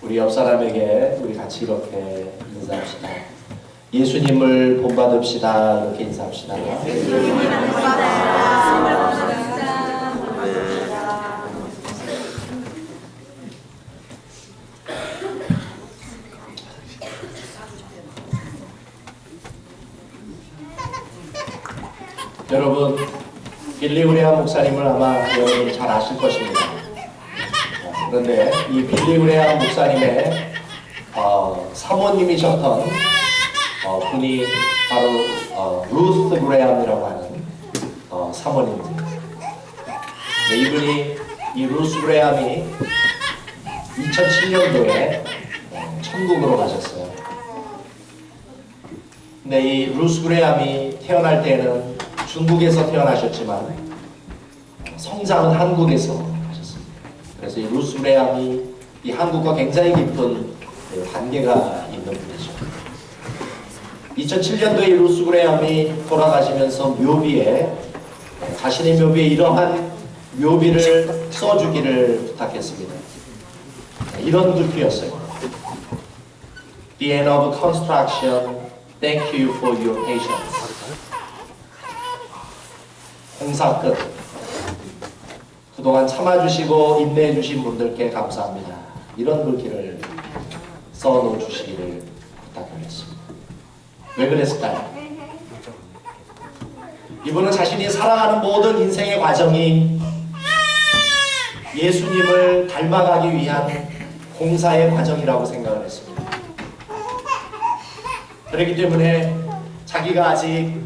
우리 옆 사람에게 우리 같이 이렇게 인사합시다. 예수님을 본받읍시다. 이렇게 인사합시다. 여러분, 빌리 그레이엄 목사님을 아마 여러분 잘 아실 것입니다. 그런데 이 빌리 그레이엄 목사님의 사모님이셨던 분이 바로 루스 그레이엄이라고 하는 사모님입니다. 네, 이분이 이 루스 그레이엄이 2007년도에 천국으로 가셨어요. 근데 이 루스 그레이엄이 태어날 때는 중국에서 태어나셨지만 성장은 한국에서 하셨습니다. 그래서 이 루스 그레이엄이 이 한국과 굉장히 깊은 관계가 있는 분이죠. 2007년도에 이 루스 그레이엄이 돌아가시면서 묘비에 자신의 묘비에 이러한 묘비를 써주기를 부탁했습니다. 이런 글귀였어요. The end of construction. Thank you for your patience. 공사 끝. 그동안 참아주시고 인내해주신 분들께 감사합니다. 이런 글귀를 써놓으시기를 부탁드렸습니다. 왜 그랬을까요? 이분은 자신이 살아가는 모든 인생의 과정이 예수님을 닮아가기 위한 공사의 과정이라고 생각을 했습니다. 그렇기 때문에 자기가 아직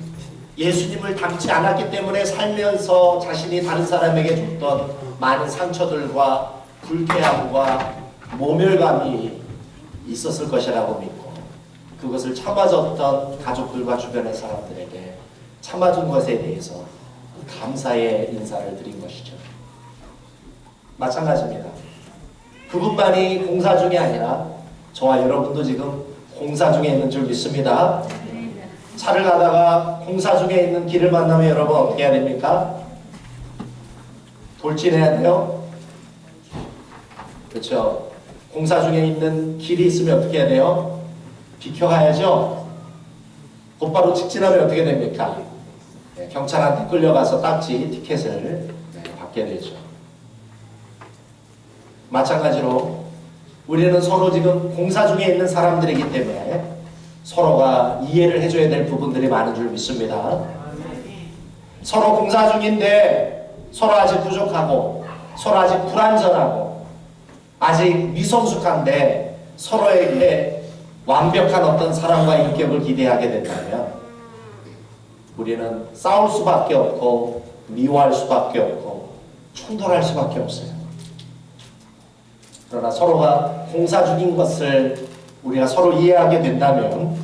예수님을 닮지 않았기 때문에 살면서 자신이 다른 사람에게 줬던 많은 상처들과 불쾌함과 모멸감이 있었을 것이라고 믿고 그것을 참아줬던 가족들과 주변의 사람들에게 참아준 것에 대해서 감사의 인사를 드린 것이죠. 마찬가지입니다. 그분만이 공사 중이 아니라 저와 여러분도 지금 공사 중에 있는 줄 믿습니다. 차를 가다가 공사 중에 있는 길을 만나면 여러분 어떻게 해야 됩니까? 돌진해야 돼요? 그렇죠? 공사 중에 있는 길이 있으면 어떻게 해야 돼요? 비켜가야죠? 곧바로 직진하면 어떻게 됩니까? 네, 경찰한테 끌려가서 딱지 티켓을 받게 되죠. 마찬가지로 우리는 서로 지금 공사 중에 있는 사람들이기 때문에 서로가 이해를 해줘야 될 부분들이 많은 줄 믿습니다. 서로 공사 중인데 서로 아직 부족하고 서로 아직 불완전하고 아직 미성숙한데 서로에게 완벽한 어떤 사랑과 인격을 기대하게 된다면 우리는 싸울 수밖에 없고 미워할 수밖에 없고 충돌할 수밖에 없어요. 그러나 서로가 공사 중인 것을 우리가 서로 이해하게 된다면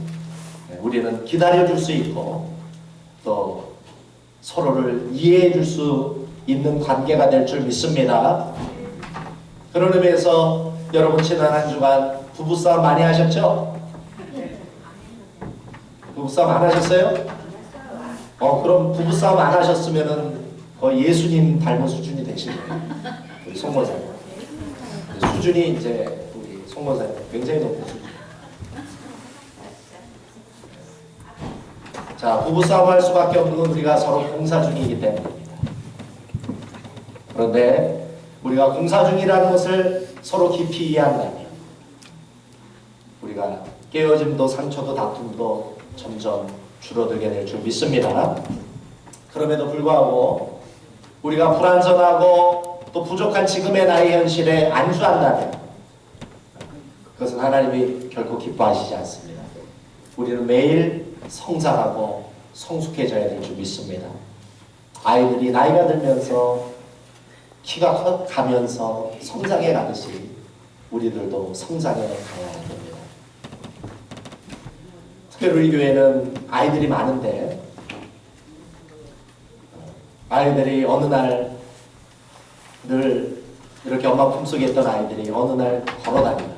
우리는 기다려줄 수 있고 또 서로를 이해해줄 수 있는 관계가 될 줄 믿습니다. 그런 의미에서 여러분 지난 한 주간 부부싸움 많이 하셨죠? 부부싸움 안 하셨어요? 그럼 부부싸움 안 하셨으면은 거의 예수님 닮은 수준이 되시네요. 우리 송모사님. 수준이 이제 우리 송모사님 굉장히 높은 수준. 자, 부부싸움 할 수밖에 없는 건 우리가 서로 공사 중이기 때문입니다. 그런데 우리가 공사 중이라는 것을 서로 깊이 이해한다면 우리가 깨어짐도 상처도 다툼도 점점 줄어들게 될 줄 믿습니다. 그럼에도 불구하고 우리가 불완전하고 또 부족한 지금의 나의 현실에 안주한다면 그것은 하나님이 결코 기뻐하시지 않습니다. 우리는 매일 성장하고 성숙해져야 될 줄 믿습니다. 아이들이 나이가 들면서 키가 가면서 성장해 가듯이 우리들도 성장해 가야 됩니다. 특히 우리 교회는 아이들이 많은데 아이들이 어느 날 늘 이렇게 엄마 품속에 있던 아이들이 어느 날 걸어다니고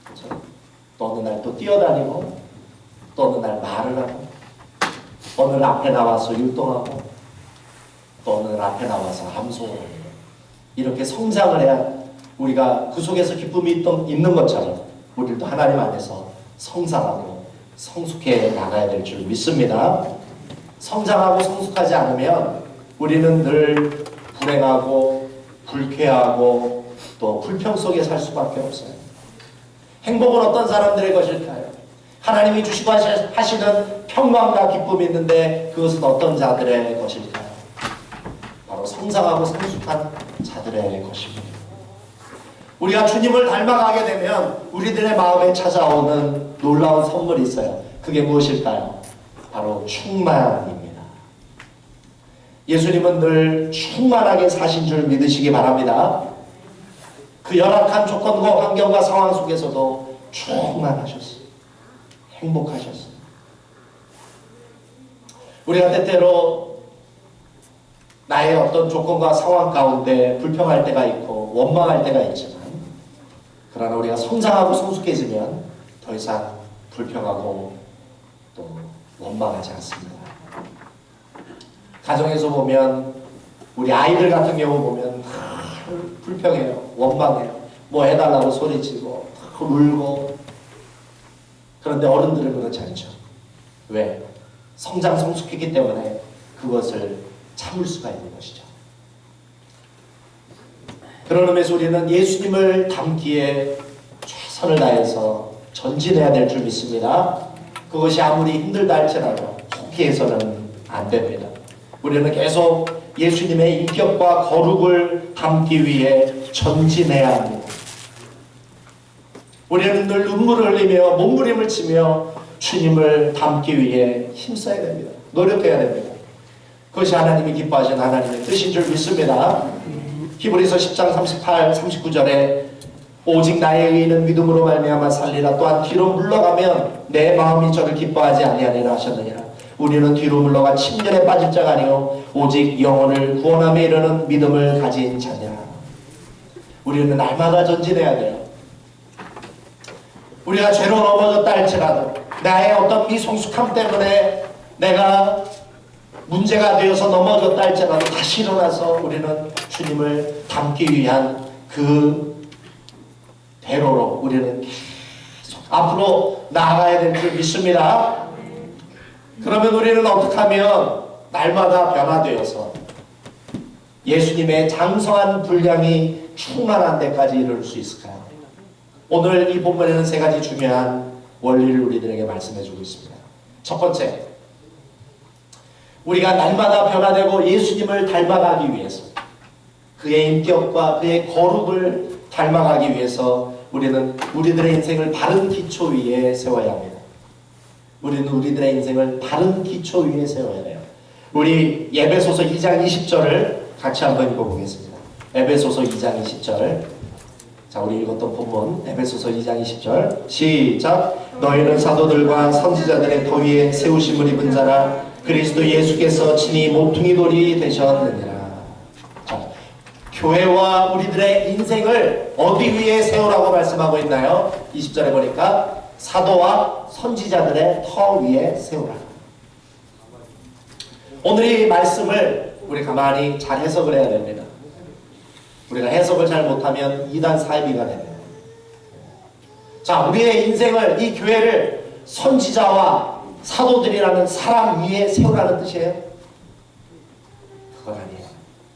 그렇죠? 또 어느 날 또 뛰어다니고 또 어느 날 말을 하고 어느 날 앞에 나와서 율동하고 또 어느 날 앞에 나와서 암송을 하고 이렇게 성장을 해야 우리가 그 속에서 기쁨이 있는 것처럼 우리도 하나님 안에서 성장하고 성숙해 나가야 될 줄 믿습니다. 성장하고 성숙하지 않으면 우리는 늘 불행하고 불쾌하고 또 불평 속에 살 수밖에 없어요. 행복은 어떤 사람들의 것일까요? 하나님이 주시고 하시는 평강과 기쁨이 있는데 그것은 어떤 자들의 것일까요? 바로 성장하고 성숙한 자들의 것입니다. 우리가 주님을 닮아가게 되면 우리들의 마음에 찾아오는 놀라운 선물이 있어요. 그게 무엇일까요? 바로 충만입니다. 예수님은 늘 충만하게 사신 줄 믿으시기 바랍니다. 그 열악한 조건과 환경과 상황 속에서도 충만하셨어요. 행복하셨어요. 우리가 때때로 나의 어떤 조건과 상황 가운데 불평할 때가 있고 원망할 때가 있지만, 그러나 우리가 성장하고 성숙해지면 더 이상 불평하고 또 원망하지 않습니다. 가정에서 보면 우리 아이들 같은 경우 보면 불평해요. 원망해요. 뭐 해달라고 소리치고 울고. 그런데 어른들은 그렇지 않죠. 왜? 성장 성숙했기 때문에 그것을 참을 수가 있는 것이죠. 그런 의미에서 우리는 예수님을 닮기에 최선을 다해서 전진해야 될 줄 믿습니다. 그것이 아무리 힘들다 할지라도 포기해서는 안 됩니다. 우리는 계속 예수님의 인격과 거룩을 담기 위해 전진해야 합니다. 우리는 늘 눈물을 흘리며 몸부림을 치며 주님을 닮기 위해 힘써야 됩니다. 노력해야 됩니다. 그것이 하나님이 기뻐하시는 하나님의 뜻인 줄 믿습니다. 히브리서 10장 38, 39절에 오직 나의 의인은 믿음으로 말미암아 살리라. 또한 뒤로 물러가면 내 마음이 저를 기뻐하지 아니하리라 하셨느니라. 우리는 뒤로 물러가 침전에 빠질 자가 아니요 오직 영혼을 구원함에 이르는 믿음을 가진 자냐. 우리는 날마다 전진해야 돼요. 우리가 죄로 넘어졌다 할지라도 나의 어떤 미성숙함 때문에 내가 문제가 되어서 넘어졌다 할지라도 다시 일어나서 우리는 주님을 닮기 위한 그 대로로 우리는 계속 앞으로 나아가야 될 줄 믿습니다. 그러면 우리는 어떻게 하면 날마다 변화되어서 예수님의 장성한 분량이 충만한 데까지 이룰 수 있을까요? 오늘 이 본문에는 세 가지 중요한 원리를 우리들에게 말씀해 주고 있습니다. 첫 번째, 우리가 날마다 변화되고 예수님을 닮아가기 위해서, 그의 인격과 그의 거룩을 닮아가기 위해서 우리는 우리들의 인생을 바른 기초 위에 세워야 합니다. 우리는 우리들의 인생을 바른 기초 위에 세워야 해요. 우리 에베소서 2장 20절을 같이 한번 읽어보겠습니다. 에베소서 2장 20절. 자, 우리 읽었던 본문 에베소서 2장 20절 시작. 너희는 사도들과 선지자들의 터 위에 세우심을 입은 자라. 그리스도 예수께서 친히 모퉁이 돌이 되셨느니라. 자, 교회와 우리들의 인생을 어디 위에 세우라고 말씀하고 있나요? 20절에 보니까 사도와 선지자들의 터 위에 세우라. 오늘 이 말씀을 우리 가만히 잘 해석을 해야 됩니다. 우리가 해석을 잘 못하면 이단 사이비가 됩니다. 자, 우리의 인생을, 이 교회를 선지자와 사도들이라는 사람 위에 세우라는 뜻이에요? 그건 아니에요.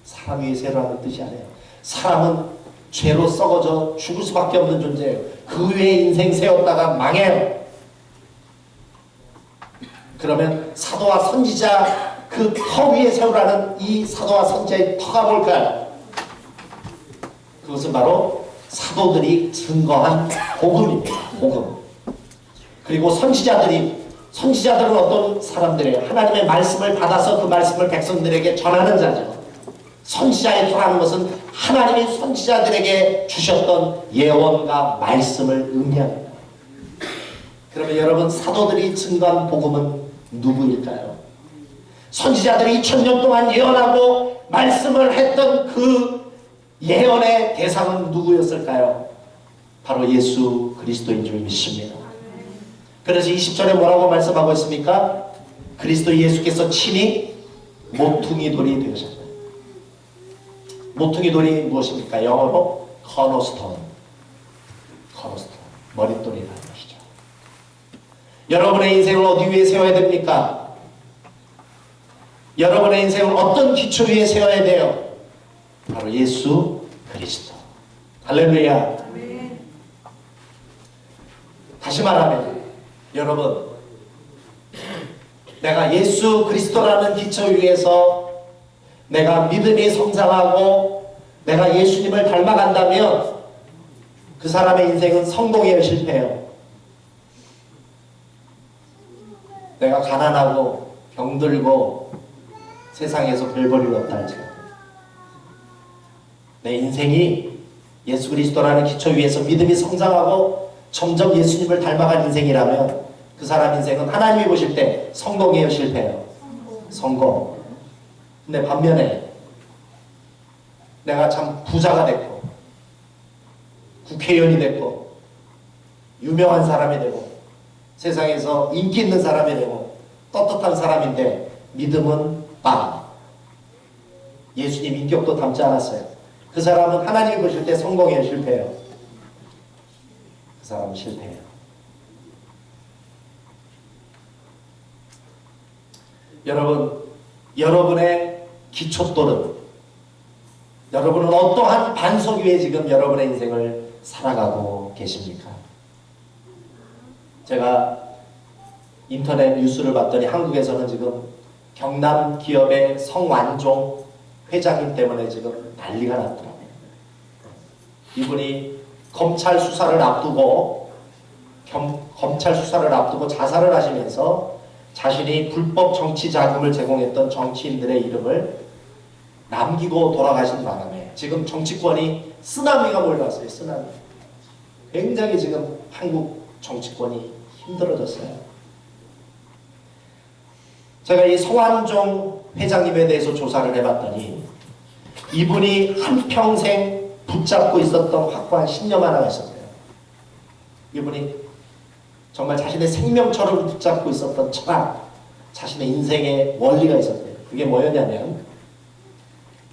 사람 위에 세우라는 뜻이 아니에요. 사람은 죄로 썩어져 죽을 수밖에 없는 존재예요. 그 위에 인생 세웠다가 망해요. 그러면 사도와 선지자 그 터 위에 세우라는 이 사도와 선지자의 터가 뭘까요? 그것은 바로 사도들이 증거한 복음입니다. 복음. 그리고 선지자들은 어떤 사람들이에요? 하나님의 말씀을 받아서 그 말씀을 백성들에게 전하는 자죠. 선지자의 터라는 것은 하나님이 선지자들에게 주셨던 예언과 말씀을 의미합니다. 그러면 여러분, 사도들이 증거한 복음은 누구일까요? 선지자들이 2000년 동안 예언하고 말씀을 했던 그 예언의 대상은 누구였을까요? 바로 예수 그리스도인 줄 믿습니다. 그래서 20절에 뭐라고 말씀하고 있습니까? 그리스도 예수께서 친히 모퉁이 돌이 되셨다. 모퉁이 돌이 무엇입니까? 영어로 커너스톤, 머릿돌이라는 것이죠. 여러분의 인생을 어디 위에 세워야 됩니까? 여러분의 인생을 어떤 기초 위에 세워야 돼요? 바로 예수 그리스도. 할렐루야. 다시 말하면 여러분, 내가 예수 그리스도라는 기초 위에서 내가 믿음이 성장하고 내가 예수님을 닮아간다면 그 사람의 인생은 성공해요, 실패해요? 내가 가난하고 병들고 세상에서 별 볼 일 없다 할지라도 내 인생이 예수 그리스도라는 기초 위에서 믿음이 성장하고 점점 예수님을 닮아간 인생이라면 그 사람 인생은 하나님이 보실 때 성공해요, 실패해요? 성공. 근데 반면에 내가 참 부자가 됐고 국회의원이 됐고 유명한 사람이 되고 세상에서 인기 있는 사람이 되고 떳떳한 사람인데 믿음은 빵. 예수님 인격도 닮지 않았어요. 그 사람은 하나님이 보실 때 성공해요, 실패해요? 그 사람은 실패해요. 여러분, 여러분의 기초돌은, 여러분은 어떠한 반석 위에 지금 여러분의 인생을 살아가고 계십니까? 제가 인터넷 뉴스를 봤더니 한국에서는 지금 경남 기업의 성완종 회장님 때문에 지금 난리가 났더라고요. 이분이 검찰 수사를 앞두고 자살을 하시면서 자신이 불법 정치 자금을 제공했던 정치인들의 이름을 남기고 돌아가신 바람에 지금 정치권이 쓰나미가 몰려왔어요. 쓰나미. 굉장히 지금 한국 정치권이 힘들어졌어요. 제가 이 성완종 회장님에 대해서 조사를 해봤더니 이분이 한평생 붙잡고 있었던 확고한 신념 하나가 있었어요. 이분이 정말 자신의 생명처럼 붙잡고 있었던 철학, 자신의 인생의 원리가 있었어요. 그게 뭐였냐면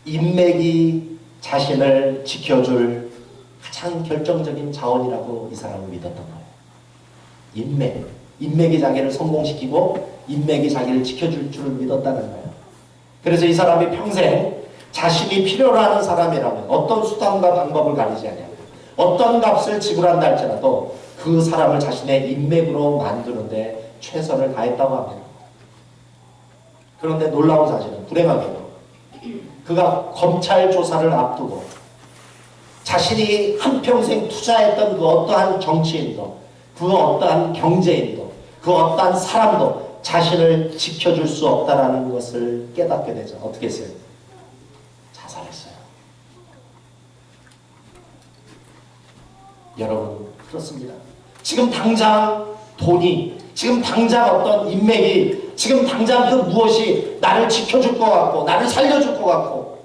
인맥이 자신을 지켜줄 가장 결정적인 자원이라고 이 사람은 믿었던 거예요. 인맥이 자기를 성공시키고 인맥이 자기를 지켜줄 줄을 믿었다는 거예요. 그래서 이 사람이 평생 자신이 필요로 하는 사람이라면 어떤 수단과 방법을 가리지 않냐고 어떤 값을 지불한다 할지라도 그 사람을 자신의 인맥으로 만드는데 최선을 다했다고 합니다. 그런데 놀라운 사실은 불행하게도 그가 검찰 조사를 앞두고 자신이 한평생 투자했던 그 어떠한 정치인도 그 어떠한 경제인도 그 어떠한 사람도 자신을 지켜줄 수 없다는 것을 깨닫게 되죠. 어떻게 했어요? 자살했어요. 여러분, 그렇습니다. 지금 당장 돈이, 지금 당장 어떤 인맥이, 지금 당장 그 무엇이 나를 지켜줄 것 같고 나를 살려줄 것 같고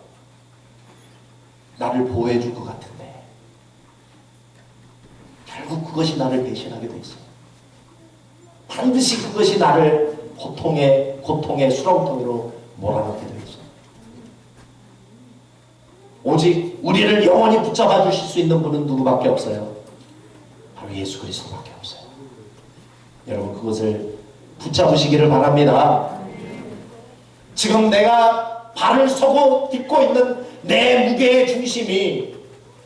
나를 보호해줄 것 같은데 결국 그것이 나를 배신하게 돼 있어요. 반드시 그것이 나를 고통의 수렁텅이로 몰아넣게 되어 있어요. 오직 우리를 영원히 붙잡아 주실 수 있는 분은 누구밖에 없어요? 바로 예수 그리스도밖에 없어요. 여러분, 그것을 붙잡으시기를 바랍니다. 지금 내가 발을 서고 딛고 있는 내 무게의 중심이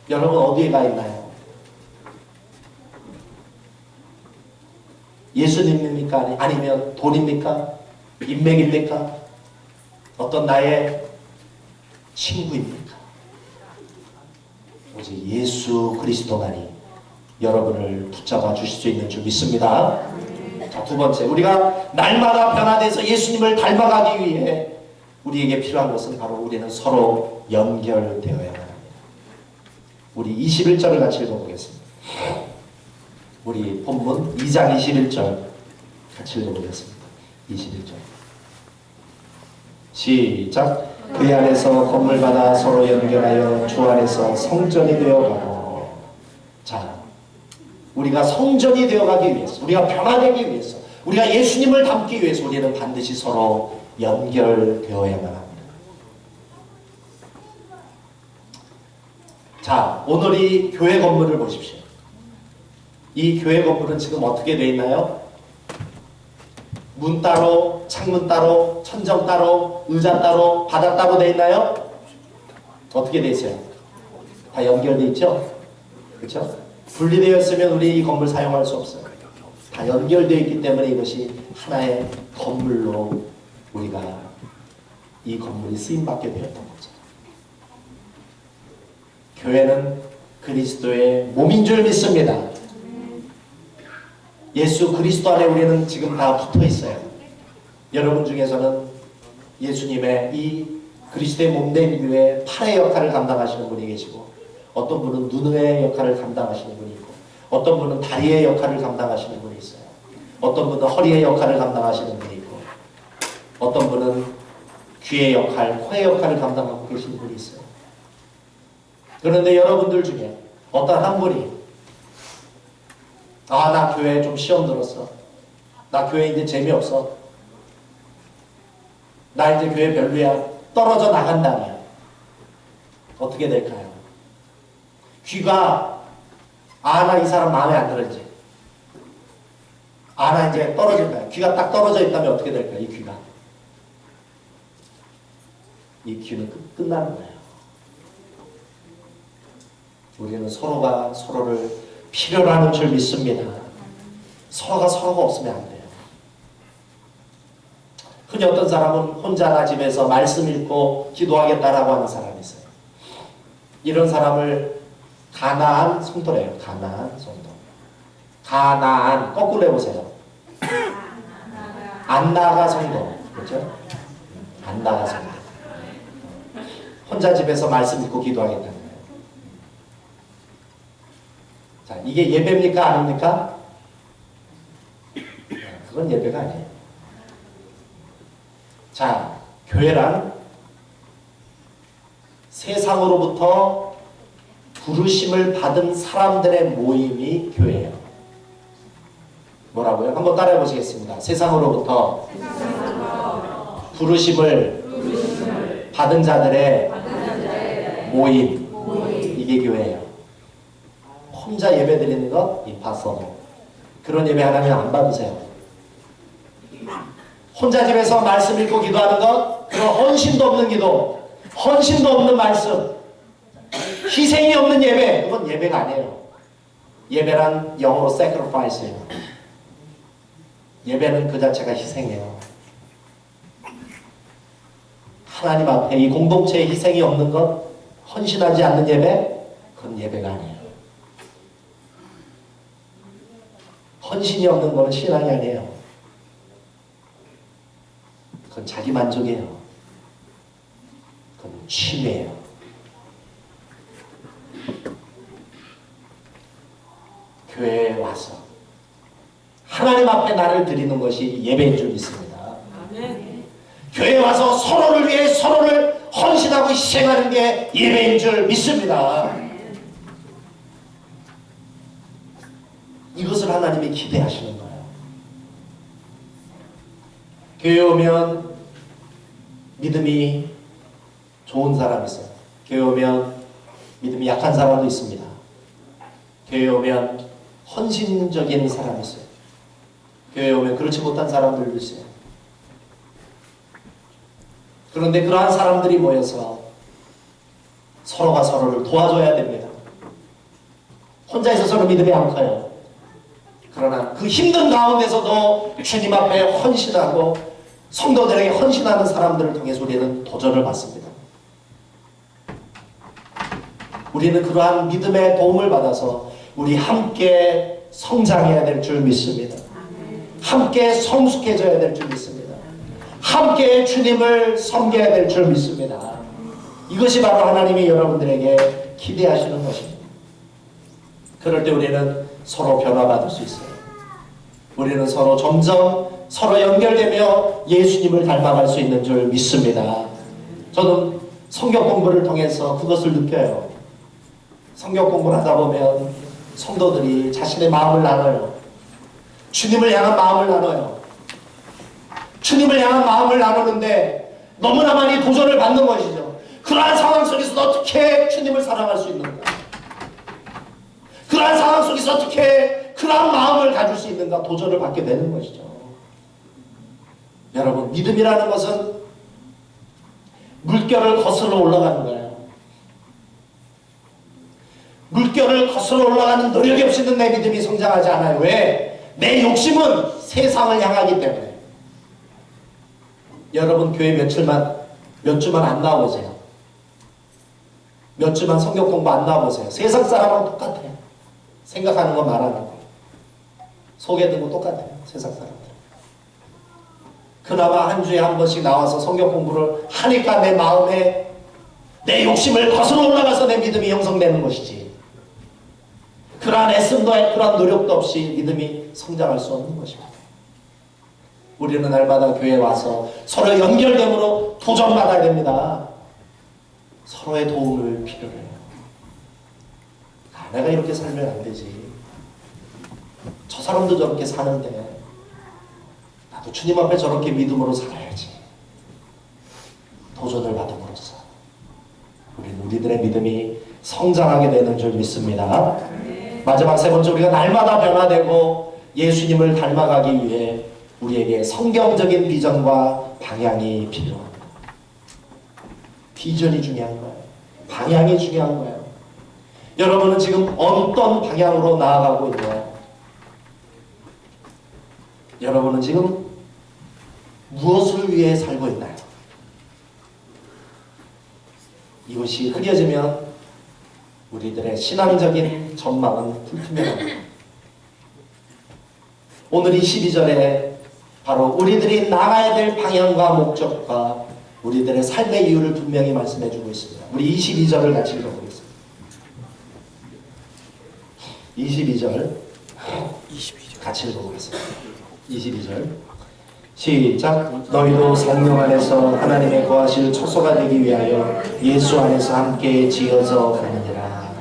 여러분 어디에 가 있나요? 예수님입니까? 아니면 돈입니까? 인맥입니까? 어떤 나의 친구입니까? 오직 예수 그리스도만이 여러분을 붙잡아 주실 수 있는 줄 믿습니다. 자, 두 번째, 우리가 날마다 변화돼서 예수님을 닮아가기 위해 우리에게 필요한 것은 바로 우리는 서로 연결되어야만 합니다. 우리 21절을 같이 읽어보겠습니다. 우리 본문 2장 21절 같이 읽어보겠습니다. 21절 시작. 그 안에서 건물 받아 서로 연결하여 주 안에서 성전이 되어가고. 자, 우리가 성전이 되어가기 위해서, 우리가 변화되기 위해서, 우리가 예수님을 닮기 위해서 우리는 반드시 서로 연결되어야만 합니다. 자, 오늘 이 교회 건물을 보십시오. 이 교회 건물은 지금 어떻게 되어 있나요? 문 따로, 창문 따로, 천정 따로, 의자 따로, 바닥 따로 되어 있나요? 어떻게 되어 있어요? 다 연결되어 있죠? 그렇죠? 분리되어 있으면 우리 이 건물 사용할 수 없어요. 다 연결되어 있기 때문에 이것이 하나의 건물로 우리가 이 건물이 쓰임받게 되었던 거죠. 교회는 그리스도의 몸인 줄 믿습니다. 예수 그리스도 안에 우리는 지금 다 붙어 있어요. 여러분 중에서는 예수님의 이 그리스도의 몸된 교회의 팔의 역할을 감당하시는 분이 계시고, 어떤 분은 눈의 역할을 감당하시는 분이 있고, 어떤 분은 다리의 역할을 감당하시는 분이 있어요. 어떤 분은 허리의 역할을 감당하시는 분이 있고, 어떤 분은 귀의 역할, 코의 역할을 감당하고 계시는 분이 있어요. 그런데 여러분들 중에 어떤 한 분이 나 교회 좀 시험 들었어. 나 교회 이제 재미없어. 나 이제 교회 별로야. 떨어져 나간다면 어떻게 될까요? 귀가 나 이 사람 마음에 안 들어 이제. 나 이제 떨어질까요? 귀가 딱 떨어져 있다면 어떻게 될까요? 이 귀가. 이 귀는 끝나는 거예요. 우리는 서로가 서로를 필요로 하는 줄 믿습니다. 서로가 없으면 안 돼요. 흔히 어떤 사람은 혼자나 집에서 말씀 읽고 기도하겠다라고 하는 사람이 있어요. 이런 사람을 가나안 성도래요. 가나안 성도. 가나안 거꾸로 해보세요. 안나가 성도. 그렇죠? 안나가 성도. 혼자 집에서 말씀 읽고 기도하겠다는 거예요. 자, 이게 예배입니까? 아닙니까? 그건 예배가 아니에요. 자, 교회란 세상으로부터 부르심을 받은 사람들의 모임이 교회예요. 뭐라고요? 한번 따라해 보시겠습니다. 세상으로부터 부르심을 받은 자들의 모임. 이게 교회예요. 혼자 예배 드리는 것, 임파서너. 그런 예배 하나님 안 받으세요. 혼자 집에서 말씀 읽고 기도하는 것, 그런 헌신도 없는 기도, 헌신도 없는 말씀, 희생이 없는 예배, 그건 예배가 아니에요. 예배란 영어로 sacrifice예요. 예배는 그 자체가 희생이에요. 하나님 앞에 이 공동체의 희생이 없는 것, 헌신하지 않는 예배, 그건 예배가 아니에요. 헌신이 없는 것은 신앙이 아니에요. 그건 자기 만족이에요. 그건 취미예요. 교회에 와서 하나님 앞에 나를 드리는 것이 예배인 줄 믿습니다. 아멘. 교회에 와서 서로를 위해 서로를 헌신하고 희생하는 게 예배인 줄 믿습니다. 이것을 하나님이 기대하시는 거예요. 교회 오면 믿음이 좋은 사람이 있어요. 교회 오면 믿음이 약한 사람도 있습니다. 교회 오면 헌신적인 사람이 있어요. 교회 오면 그렇지 못한 사람들도 있어요. 그런데 그러한 사람들이 모여서 서로가 서로를 도와줘야 됩니다. 혼자 있어서는 믿음이 안 커요. 그러나 그 힘든 가운데서도 주님 앞에 헌신하고 성도들에게 헌신하는 사람들을 통해서 우리는 도전을 받습니다. 우리는 그러한 믿음의 도움을 받아서 우리 함께 성장해야 될 줄 믿습니다. 함께 성숙해져야 될 줄 믿습니다. 함께 주님을 섬겨야 될 줄 믿습니다. 이것이 바로 하나님이 여러분들에게 기대하시는 것입니다. 그럴 때 우리는 서로 변화받을 수 있어요. 우리는 서로 점점 서로 연결되며 예수님을 닮아갈 수 있는 줄 믿습니다. 저는 성경 공부를 통해서 그것을 느껴요. 성경 공부를 하다 보면 성도들이 자신의 마음을 나눠요. 주님을 향한 마음을 나눠요. 주님을 향한 마음을 나누는데 너무나 많이 도전을 받는 것이죠. 그러한 상황 속에서 어떻게 주님을 사랑할 수 있는가? 그래서 어떻게 그런 마음을 가질 수 있는가 도전을 받게 되는 것이죠. 여러분, 믿음이라는 것은 물결을 거슬러 올라가는 거예요. 물결을 거슬러 올라가는 노력이 없이는 내 믿음이 성장하지 않아요. 왜? 내 욕심은 세상을 향하기 때문에. 여러분, 교회 몇 주만 안 나와보세요. 몇 주만 성경 공부 안 나와보세요. 세상 사람하고 똑같아요. 생각하는 거 말하는 거. 속에 든 거 똑같아요. 세상 사람들. 그나마 한 주에 한 번씩 나와서 성경 공부를 하니까 내 마음에 내 욕심을 거슬러 올라가서 내 믿음이 형성되는 것이지. 그러한 애씀도 그러한 노력도 없이 믿음이 성장할 수 없는 것입니다. 우리는 날마다 교회에 와서 서로 연결됨으로 도전받아야 됩니다. 서로의 도움을 필요로 해요. 내가 이렇게 살면 안 되지. 저 사람도 저렇게 사는데 나도 주님 앞에 저렇게 믿음으로 살아야지. 도전을 받음으로써 우리들의 믿음이 성장하게 되는 줄 믿습니다. 마지막 세 번째, 우리가 날마다 변화되고 예수님을 닮아가기 위해 우리에게 성경적인 비전과 방향이 필요합니다. 비전이 중요한 거예요. 방향이 중요한 거예요. 여러분은 지금 어떤 방향으로 나아가고 있나요? 여러분은 지금 무엇을 위해 살고 있나요? 이것이 흐려지면 우리들의 신앙적인 전망은 불투명합니다. 오늘 이 12절에 바로 우리들이 나가야 될 방향과 목적과 우리들의 삶의 이유를 분명히 말씀해 주고 있습니다. 우리 22절을 같이 읽어보겠습니다. 22절 같이 읽어보겠습니다. 22절 시작. 너희도 성령 안에서 하나님의 거하실 처소가 되기 위하여 예수 안에서 함께 지어져 가느니라.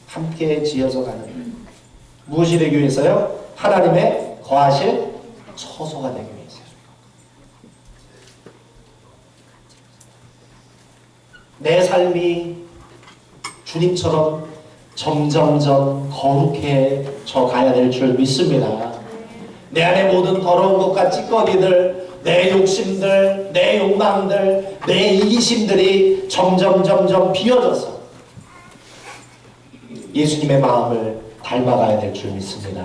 함께 지어져 가는 무엇이 되기 위해서요? 하나님의 거하실 처소가 되기 위해서. 내 삶이 주님처럼 점점점 거룩해져 가야 될 줄 믿습니다. 내 안에 모든 더러운 것과 찌꺼기들, 내 욕심들, 내 욕망들, 내 이기심들이 점점 비워져서 예수님의 마음을 닮아가야 될 줄 믿습니다.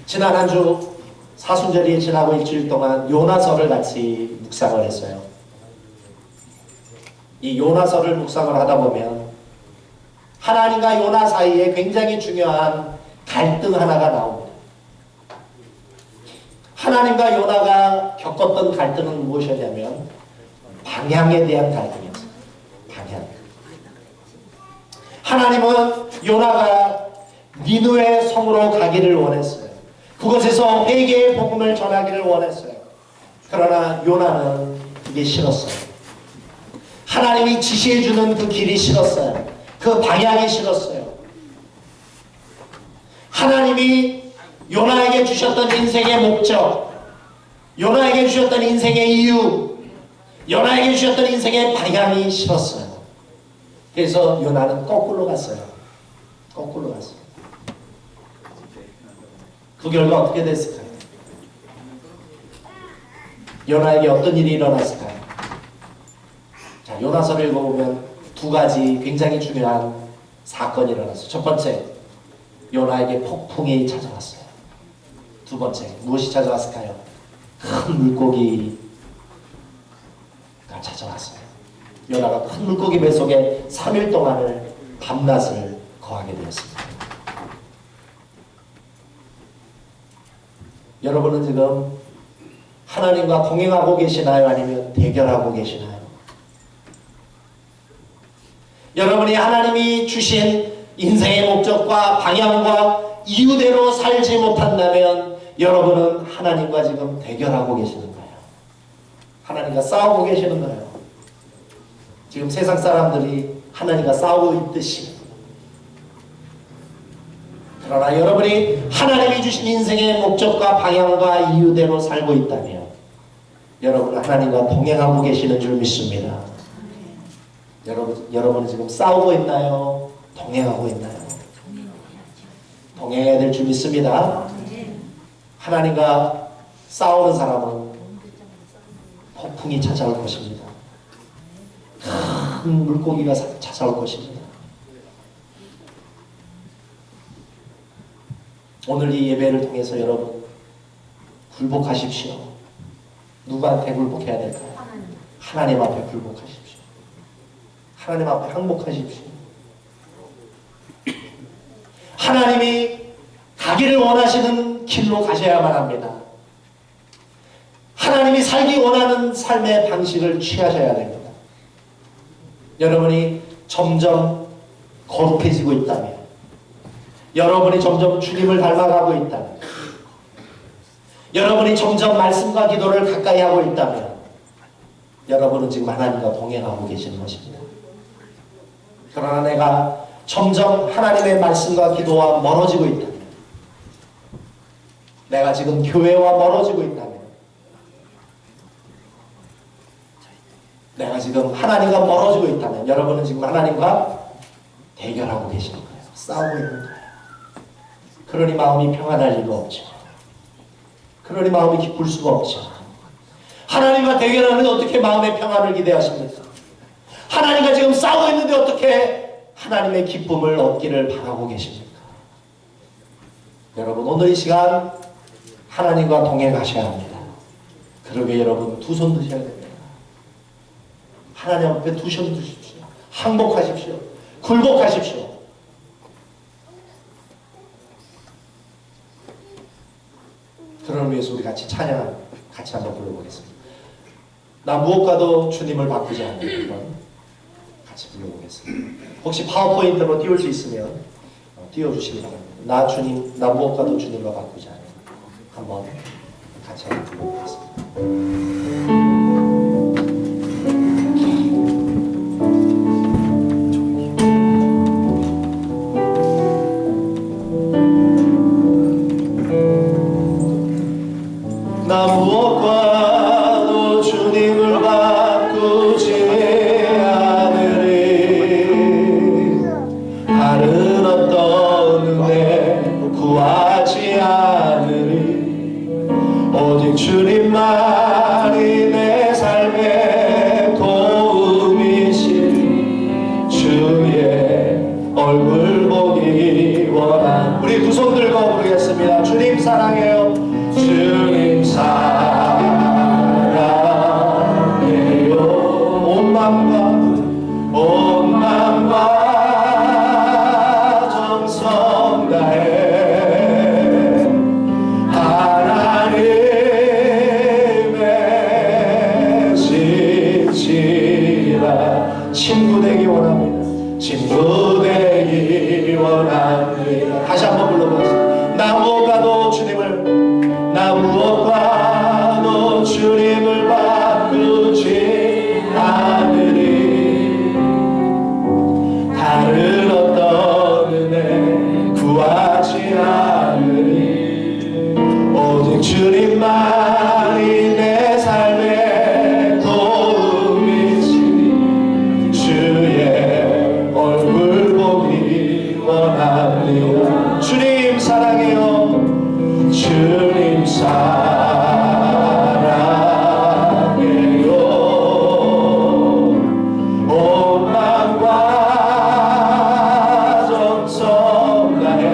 지난 한 주 사순절이 지나고 일주일 동안 요나서를 같이 묵상을 했어요. 이 요나서를 묵상을 하다 보면 하나님과 요나 사이에 굉장히 중요한 갈등 하나가 나옵니다. 하나님과 요나가 겪었던 갈등은 무엇이었냐면 방향에 대한 갈등이었어요. 방향. 하나님은 요나가 니느웨 성으로 가기를 원했어요. 그곳에서 회개의 복음을 전하기를 원했어요. 그러나 요나는 그게 싫었어요. 하나님이 지시해주는 그 길이 싫었어요. 그 방향이 싫었어요. 하나님이 요나에게 주셨던 인생의 목적, 요나에게 주셨던 인생의 이유, 요나에게 주셨던 인생의 방향이 싫었어요. 그래서 요나는 거꾸로 갔어요. 거꾸로 갔어요. 그 결과 어떻게 됐을까요? 요나에게 어떤 일이 일어났을까요? 자, 요나서를 읽어보면 두 가지 굉장히 중요한 사건이 일어났어요. 첫 번째, 요나에게 폭풍이 찾아왔어요. 두 번째, 무엇이 찾아왔을까요? 큰 물고기가 찾아왔어요. 요나가 큰 물고기 뱃속에 3일 동안을 밤낮을 거하게 되었습니다. 여러분은 지금 하나님과 동행하고 계시나요? 아니면 대결하고 계시나요? 여러분이 하나님이 주신 인생의 목적과 방향과 이유대로 살지 못한다면 여러분은 하나님과 지금 대결하고 계시는 거예요. 하나님과 싸우고 계시는 거예요. 지금 세상 사람들이 하나님과 싸우고 있듯이. 그러나 여러분이 하나님이 주신 인생의 목적과 방향과 이유대로 살고 있다면 여러분은 하나님과 동행하고 계시는 줄 믿습니다. 여러분은 지금 싸우고 있나요? 동행하고 있나요? 동행해야 될 줄 믿습니다. 하나님과 싸우는 사람은 폭풍이 찾아올 것입니다. 큰 물고기가 찾아올 것입니다. 오늘 이 예배를 통해서 여러분 굴복하십시오. 누구한테 굴복해야 될까요? 하나님 앞에 굴복하십시오. 하나님 앞에 항복하십시오. 하나님이 가기를 원하시는 길로 가셔야만 합니다. 하나님이 살기 원하는 삶의 방식을 취하셔야 됩니다. 여러분이 점점 거룩해지고 있다면, 여러분이 점점 주님을 닮아가고 있다면, 여러분이 점점 말씀과 기도를 가까이 하고 있다면 여러분은 지금 하나님과 동행하고 계시는 것입니다. 그러나 내가 점점 하나님의 말씀과 기도와 멀어지고 있다면, 내가 지금 교회와 멀어지고 있다면, 내가 지금 하나님과 멀어지고 있다면 여러분은 지금 하나님과 대결하고 계시는 거예요. 싸우고 있는 거예요. 그러니 마음이 평안할 리가 없죠. 그러니 마음이 기쁠 수가 없죠. 하나님과 대결하는데 어떻게 마음의 평안을 기대하십니까? 하나님과 지금 싸우고 있는데 어떻게 하나님의 기쁨을 얻기를 바라고 계십니까? 여러분 오늘 이 시간 하나님과 동행하셔야 합니다. 그러게 여러분 두 손 드셔야 됩니다. 하나님 앞에 두 손 드십시오. 항복하십시오. 굴복하십시오. 그런 위해서 우리 같이 찬양 같이 한번 불러보겠습니다. 나 무엇과도 주님을 바꾸지 않는 한번 같이 불러보겠습니다. 혹시 파워포인트로 띄울 수 있으면 띄워주시기 바랍니다. 나 주님, 나 무엇과도 주님과 바꾸지 않는 한번 같이 한번 불러보겠습니다. 나 무엇과도 주님을 바꾸지 않으리. 다른 어떤 은혜 구하지 않으리. 오직 주님만이 내 삶의 도움이시리. 주의 얼굴 보기 원한. 우리 두 손 들고 부르겠습니다. 주님 사랑해요. 주님 사랑해요. 온 마음과 정성 다해 하나님의 지지라. 친구 되기 원합니다. 친구 되기 원합니다. 다시 한번 불러보겠습니다. 나 무엇과도 주님을, 나 무엇과도 주님을 바꾸지 않으리. 다른 어떤 은혜 구하지 않으리. 오직 주님만이 내 삶의 도움이시니. 주의 얼굴 보기 원합니다. 주님 사랑해요. 주님 사랑해요. 온 마음과 정성 다해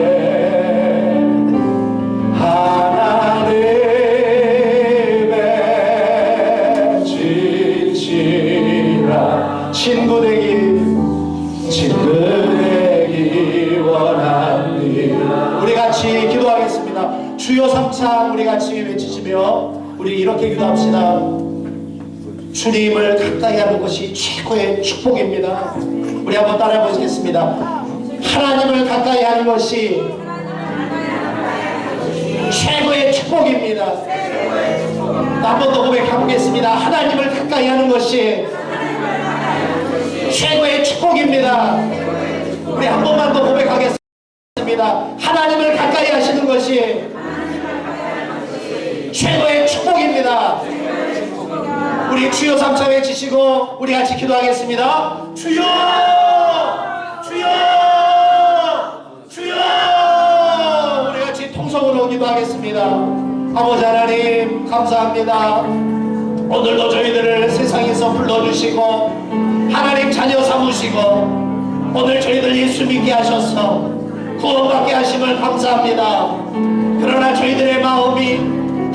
하나님의 지지라. 친구 되기 원합니다. 우리 같이 기도하겠습니다. 주여 삼창 우리 같이 외치시며 우리 이렇게 기도합시다. 주님을 가까이 하는 것이 최고의 축복입니다. 우리 한번 따라해 보시겠습니다. 하나님을 가까이 하는 것이 최고의 축복입니다. 한 번 더 고백해 보겠습니다. 하나님을 가까이 하는 것이 최고의 축복입니다. 우리 한 번만 더 고백하겠습니다. 하나님을 가까이 하시는 것이 최고의 축복입니다. 우리 주여 삼차 외치시고 우리 같이 기도하겠습니다. 주여! 주여! 아버지 하나님 감사합니다. 오늘도 저희들을 세상에서 불러주시고 하나님 자녀 삼으시고 오늘 저희들 예수 믿게 하셔서 구원받게 하심을 감사합니다. 그러나 저희들의 마음이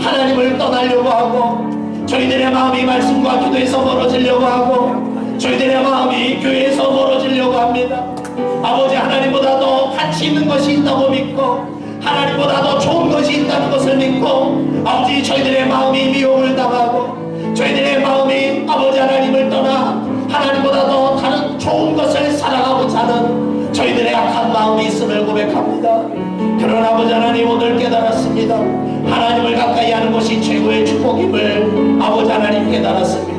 하나님을 떠나려고 하고 저희들의 마음이 말씀과 기도에서 멀어지려고 하고 저희들의 마음이 교회에서 멀어지려고 합니다. 아버지 하나님보다도 가치 있는 것이 있다고 믿고 하나님보다도 좋은 것이 있다는 것을 믿고 아버지 저희들의 마음이 미혹을 당하고 저희들의 마음이 아버지 하나님을 떠나 하나님보다도 다른 좋은 것을 사랑하고자 하는 저희들의 악한 마음이 있음을 고백합니다. 그러나 아버지 하나님 오늘 깨달았습니다. 하나님을 가까이 하는 것이 최고의 축복임을 아버지 하나님 깨달았습니다.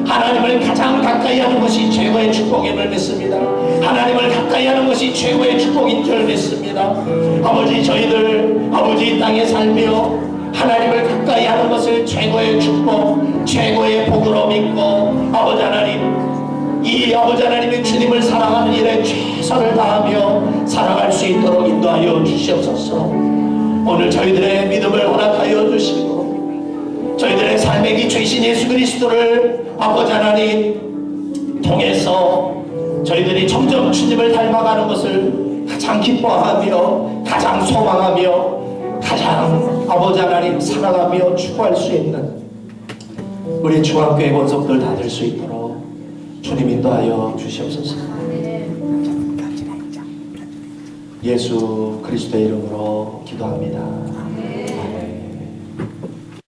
하나님을 가장 가까이 하는 것이 최고의 축복임을 믿습니다. 하나님을 가까이 하는 것이 최고의 축복인 줄 믿습니다. 아버지 저희들 아버지 이 땅에 살며 하나님을 가까이 하는 것을 최고의 축복 최고의 복으로 믿고 아버지 하나님 이 아버지 하나님의 주님을 사랑하는 일에 최선을 다하며 살아갈 수 있도록 인도하여 주시옵소서. 오늘 저희들의 믿음을 허락하여 주시고 저희들의 삶의 기초이신 예수 그리스도를 아버지 하나님 통해서 저희들이 점점 주님을 닮아가는 것을 가장 기뻐하며 가장 소망하며 가장 아버지 하나님 사랑하며 추구할 수 있는 우리 중앙교회 권속들 다 될 수 있도록 주님 인도하여 주시옵소서. 예수 그리스도의 이름으로 기도합니다.